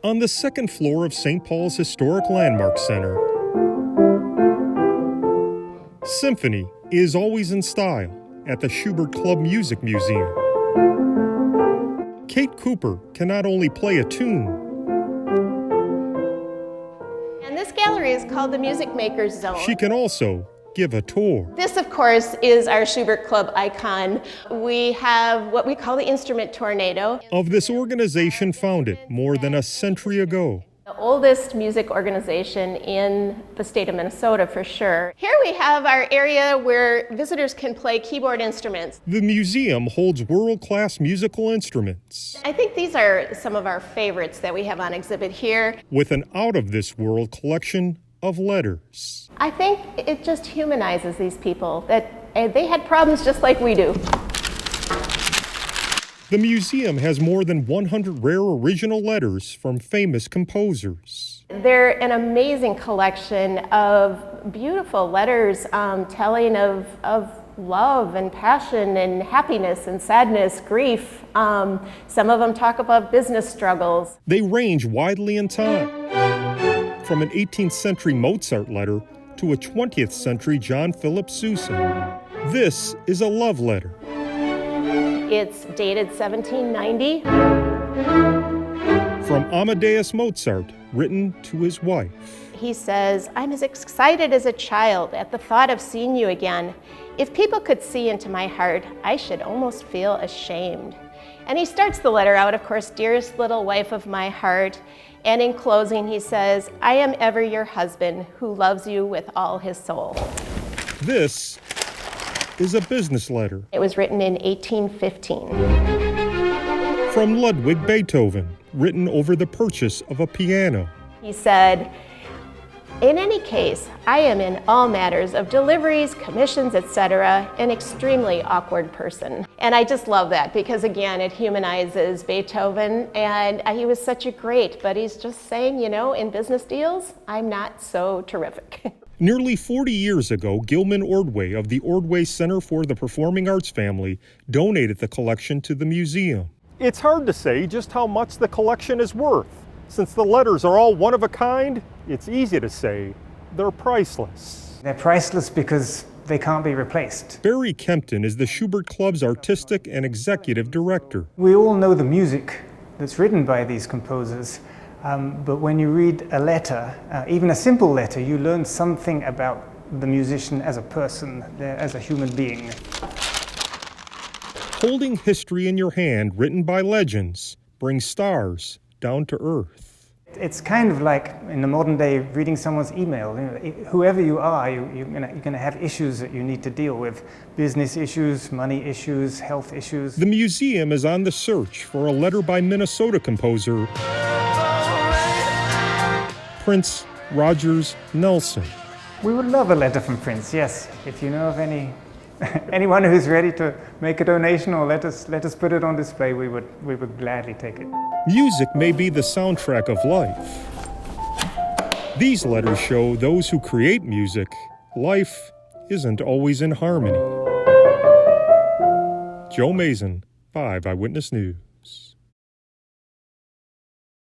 On the second floor of St. Paul's Historic Landmark Center, symphony is always in style at the Schubert Club Music Museum. Kate Cooper can not only play a tune, and this gallery is called the Music Makers Zone. she can also give a tour. This, of course, is our Schubert Club icon. We have what we call the instrument tornado. Of this organization founded more than a century ago. The oldest music organization in the state of Minnesota, for sure. Here we have our area where visitors can play keyboard instruments. The museum holds world-class musical instruments. I think these are some of our favorites that we have on exhibit here. With an out-of-this-world collection of letters. I think it just humanizes these people, that they had problems just like we do. The museum has more than 100 rare original letters from famous composers. They're an amazing collection of beautiful letters telling of love and passion and happiness and sadness, grief. Some of them talk about business struggles. They range widely in time, from an 18th century Mozart letter to a 20th century John Philip Sousa. This is a love letter. It's dated 1790. From Amadeus Mozart, written to his wife. He says, "I'm as excited as a child at the thought of seeing you again. If people could see into my heart, I should almost feel ashamed." And he starts the letter out, of course, "Dearest little wife of my heart." And in closing, he says, "I am ever your husband who loves you with all his soul." This is a business letter. It was written in 1815. From Ludwig Beethoven, written over the purchase of a piano. He said, "In any case, I am in all matters of deliveries, commissions, etc., an extremely awkward person." And I just love that because, again, it humanizes Beethoven, and he was such a great, but he's just saying, you know, in business deals, I'm not so terrific. Nearly 40 years ago, Gilman Ordway of the Ordway Center for the Performing Arts family donated the collection to the museum. It's hard to say just how much the collection is worth. Since the letters are all one of a kind, it's easy to say they're priceless. They're priceless because they can't be replaced. Barry Kempton is the Schubert Club's artistic and executive director. We all know the music that's written by these composers. But when you read a letter, even a simple letter, you learn something about the musician as a person, as a human being. Holding history in your hand, written by legends, brings stars down to earth. It's kind of like in the modern day reading someone's email. You know, whoever you are, you're going to have issues that you need to deal with. Business issues, money issues, health issues. The museum is on the search for a letter by Minnesota composer Prince Rogers Nelson. We would love a letter from Prince, yes. If you know of anyone who's ready to make a donation or let us put it on display, we would gladly take it. Music may be the soundtrack of life. These letters show those who create music, life isn't always in harmony. Joe Mason, 5 Eyewitness News.